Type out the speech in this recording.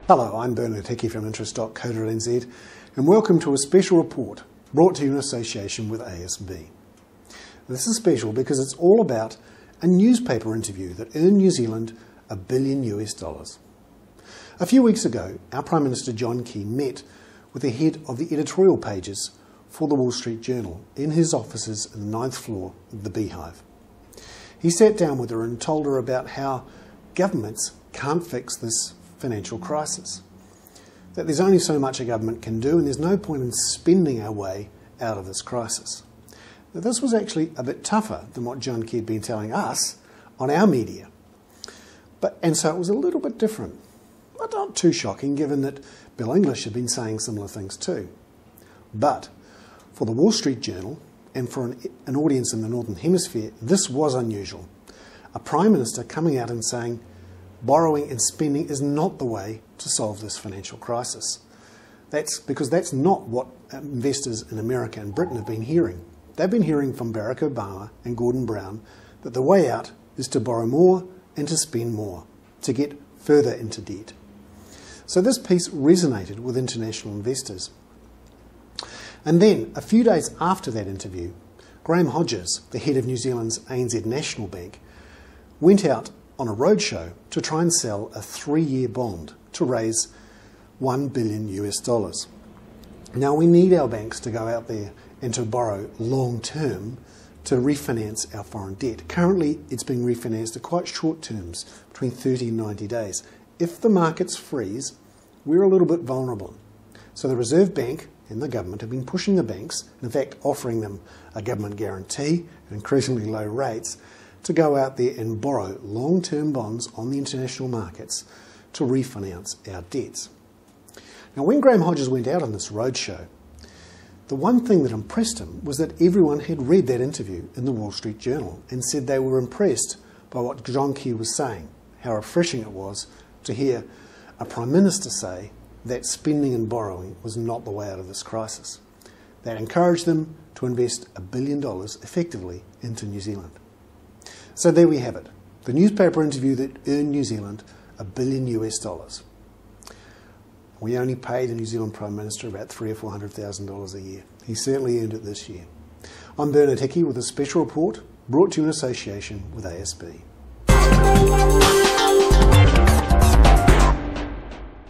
Hello, I'm Bernard Hickey from interest.co.nz and welcome to a special report brought to you in association with ASB. This is special because it's all about a newspaper interview that earned New Zealand $1 billion. A few weeks ago, our Prime Minister John Key met with the head of the editorial pages for the Wall Street Journal in his offices in the 9th floor of the Beehive. He sat down with her and told her about how governments can't fix this financial crisis, that there's only so much a government can do and there's no point in spending our way out of this crisis. Now, this was actually a bit tougher than what John Key had been telling us on our media. And so it was a little bit different, but not too shocking given that Bill English had been saying similar things too. But for the Wall Street Journal and for an audience in the Northern Hemisphere, this was unusual. A Prime Minister coming out and saying borrowing and spending is not the way to solve this financial crisis. That's because that's not what investors in America and Britain have been hearing. They've been hearing from Barack Obama and Gordon Brown that the way out is to borrow more and to spend more, to get further into debt. So this piece resonated with international investors. And then, a few days after that interview, Graham Hodges, the head of New Zealand's ANZ National Bank, went out on a roadshow to try and sell a 3-year bond to raise $1 billion. Now, we need our banks to go out there and to borrow long term to refinance our foreign debt. Currently, it's being refinanced at quite short terms, between 30 and 90 days. If the markets freeze, we're a little bit vulnerable. So the Reserve Bank and the government have been pushing the banks, in fact offering them a government guarantee at increasingly low rates, to go out there and borrow long-term bonds on the international markets to refinance our debts. Now, when Graham Hodges went out on this roadshow, the one thing that impressed him was that everyone had read that interview in the Wall Street Journal and said they were impressed by what John Key was saying, how refreshing it was to hear a Prime Minister say that spending and borrowing was not the way out of this crisis. That encouraged them to invest $1 billion effectively into New Zealand. So there we have it, the newspaper interview that earned New Zealand $1 billion. We only pay the New Zealand Prime Minister about $300,000 or $400,000 a year. He certainly earned it this year. I'm Bernard Hickey with a special report brought to you in association with ASB.